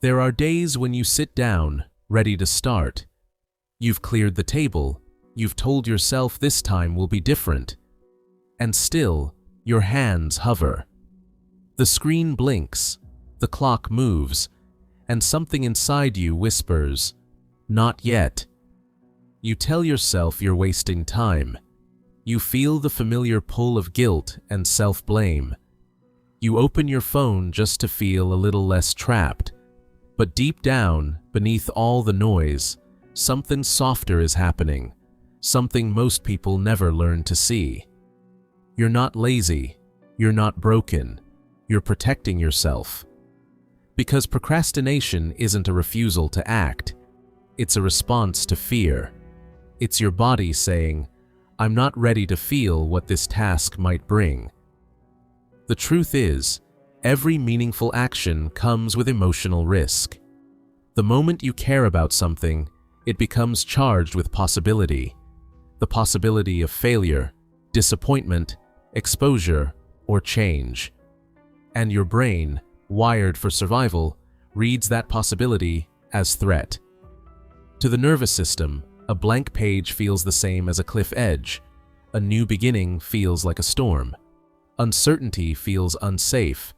There are days when you sit down, ready to start. You've cleared the table, you've told yourself this time will be different. And still, your hands hover. The screen blinks, the clock moves, and something inside you whispers, "Not yet." You tell yourself you're wasting time. You feel the familiar pull of guilt and self-blame. You open your phone just to feel a little less trapped. But deep down, beneath all the noise, something softer is happening, something most people never learn to see. You're not lazy, you're not broken, you're protecting yourself. Because procrastination isn't a refusal to act, it's a response to fear. It's your body saying, "I'm not ready to feel what this task might bring." The truth is, every meaningful action comes with emotional risk. The moment you care about something, it becomes charged with possibility. The possibility of failure, disappointment, exposure, or change. And your brain, wired for survival, reads that possibility as threat. To the nervous system, a blank page feels the same as a cliff edge. A new beginning feels like a storm. Uncertainty feels unsafe.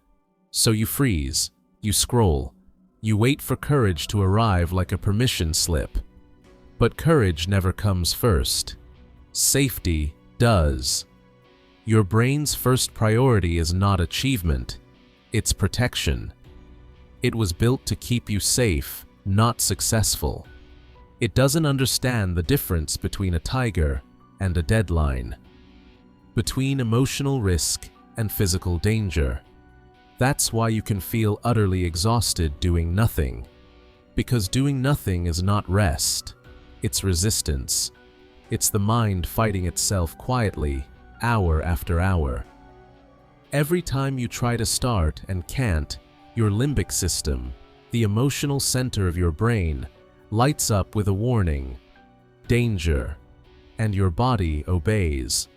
So you freeze, you scroll, you wait for courage to arrive like a permission slip. But courage never comes first. Safety does. Your brain's first priority is not achievement, it's protection. It was built to keep you safe, not successful. It doesn't understand the difference between a tiger and a deadline, between emotional risk and physical danger. That's why you can feel utterly exhausted doing nothing. Because doing nothing is not rest, it's resistance. It's the mind fighting itself quietly, hour after hour. Every time you try to start and can't, your limbic system, the emotional center of your brain, lights up with a warning, danger, and your body obeys.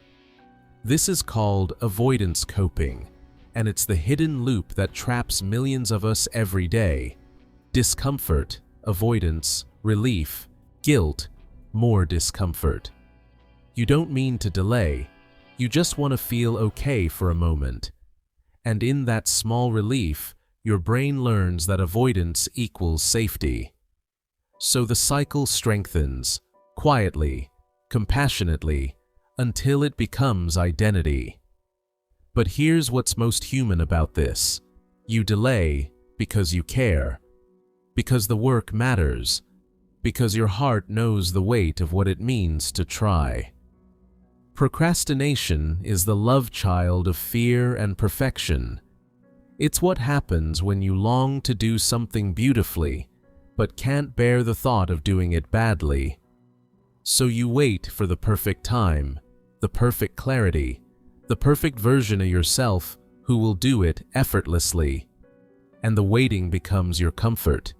This is called avoidance coping, and it's the hidden loop that traps millions of us every day. Discomfort, avoidance, relief, guilt, more discomfort. You don't mean to delay, you just want to feel okay for a moment. And in that small relief, your brain learns that avoidance equals safety. So the cycle strengthens, quietly, compassionately, until it becomes identity. But here's what's most human about this. You delay because you care, because the work matters, because your heart knows the weight of what it means to try. Procrastination is the love child of fear and perfection. It's what happens when you long to do something beautifully, but can't bear the thought of doing it badly. So you wait for the perfect time, the perfect clarity, the perfect version of yourself who will do it effortlessly. And the waiting becomes your comfort.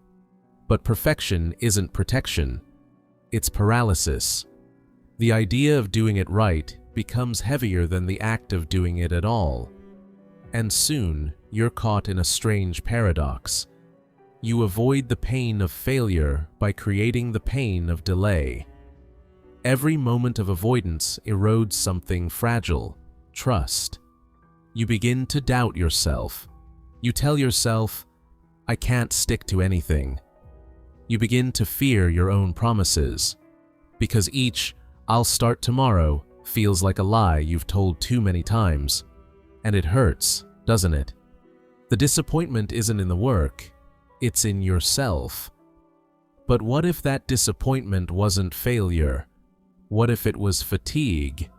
But perfection isn't protection, it's paralysis. The idea of doing it right becomes heavier than the act of doing it at all. And soon, you're caught in a strange paradox. You avoid the pain of failure by creating the pain of delay. Every moment of avoidance erodes something fragile, trust. You begin to doubt yourself. You tell yourself, "I can't stick to anything." You begin to fear your own promises, because each "I'll start tomorrow" feels like a lie you've told too many times. And it hurts, doesn't it? The disappointment isn't in the work, it's in yourself. But what if that disappointment wasn't failure? What if it was fatigue?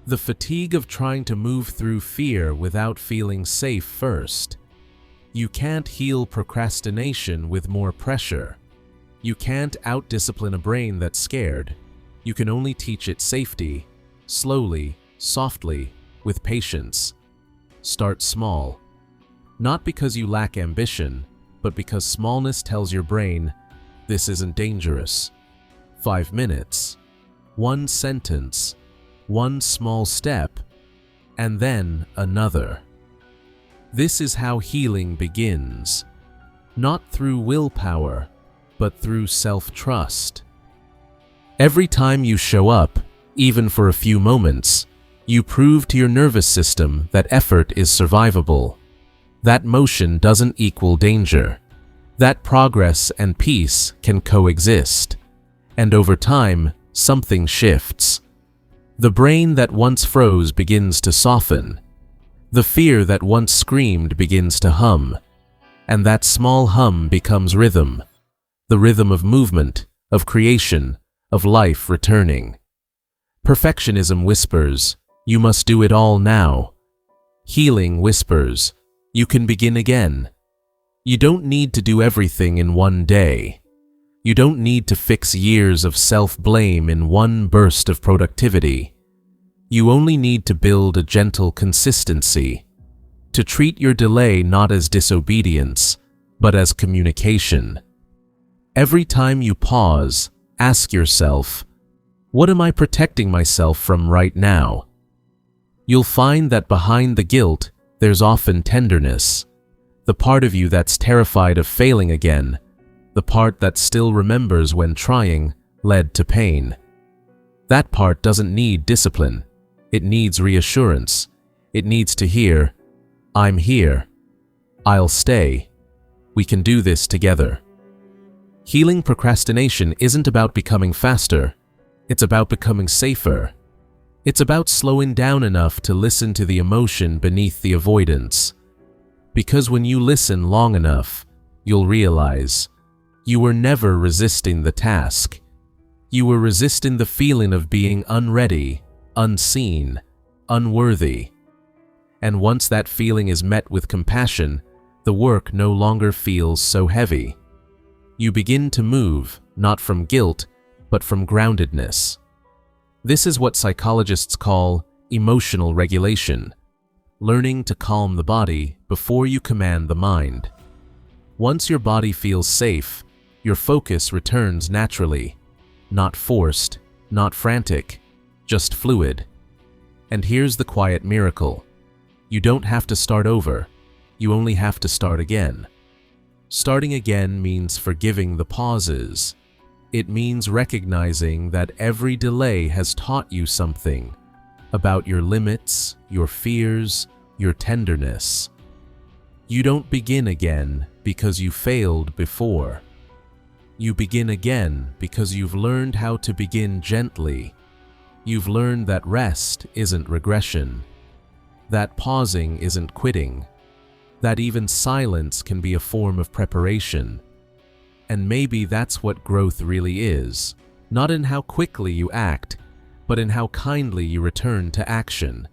The fatigue of trying to move through fear without feeling safe first. You can't heal procrastination with more pressure. You can't out-discipline a brain that's scared. You can only teach it safety, slowly, softly, with patience. Start small. Not because you lack ambition, but because smallness tells your brain, this isn't dangerous. 5 minutes, one sentence, one small step, and then another. This is how healing begins. not through willpower, but through self-trust. Every time you show up, even for a few moments, you prove to your nervous system that effort is survivable. That motion doesn't equal danger. That progress and peace can coexist. And over time, something shifts. The brain that once froze begins to soften. The fear that once screamed begins to hum. And that small hum becomes rhythm. The rhythm of movement, of creation, of life returning. Perfectionism whispers, "You must do it all now." Healing whispers, "You can begin again." You don't need to do everything in one day. You don't need to fix years of self-blame in one burst of productivity. You only need to build a gentle consistency, to treat your delay not as disobedience, but as communication. Every time you pause, ask yourself, what am I protecting myself from right now? You'll find that behind the guilt, there's often tenderness. The part of you that's terrified of failing again, the part that still remembers when trying led to pain. That part doesn't need discipline. It needs reassurance. It needs to hear, "I'm here. I'll stay. We can do this together." Healing procrastination isn't about becoming faster. It's about becoming safer. It's about slowing down enough to listen to the emotion beneath the avoidance. Because when you listen long enough, you'll realize you were never resisting the task. You were resisting the feeling of being unready, unseen, unworthy. And once that feeling is met with compassion, the work no longer feels so heavy. You begin to move, not from guilt, but from groundedness. This is what psychologists call emotional regulation, learning to calm the body before you command the mind. Once your body feels safe, your focus returns naturally, not forced, not frantic, just fluid. And here's the quiet miracle. You don't have to start over, you only have to start again. Starting again means forgiving the pauses. It means recognizing that every delay has taught you something about your limits, your fears, your tenderness. You don't begin again because you failed before. You begin again because you've learned how to begin gently. You've learned that rest isn't regression, that pausing isn't quitting, that even silence can be a form of preparation. And maybe that's what growth really is, not in how quickly you act, but in how kindly you return to action.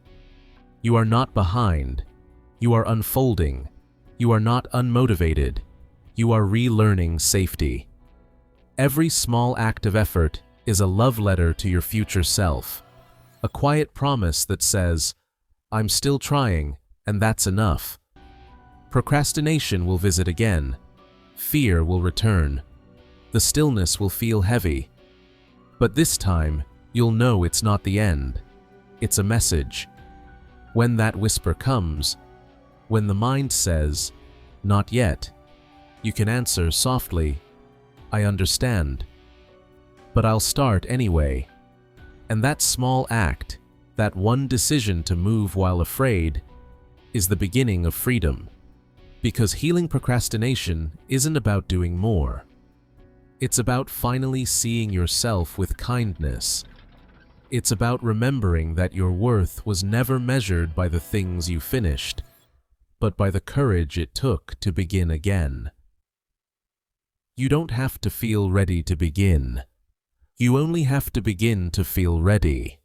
You are not behind. You are unfolding. You are not unmotivated. You are relearning safety. Every small act of effort is a love letter to your future self, a quiet promise that says, "I'm still trying, and that's enough." Procrastination will visit again. Fear will return. The stillness will feel heavy. But this time, you'll know it's not the end. It's a message. When that whisper comes, when the mind says, "Not yet," you can answer softly, "I understand. But I'll start anyway." And that small act, that one decision to move while afraid, is the beginning of freedom. Because healing procrastination isn't about doing more. It's about finally seeing yourself with kindness. It's about remembering that your worth was never measured by the things you finished, but by the courage it took to begin again. You don't have to feel ready to begin. You only have to begin to feel ready.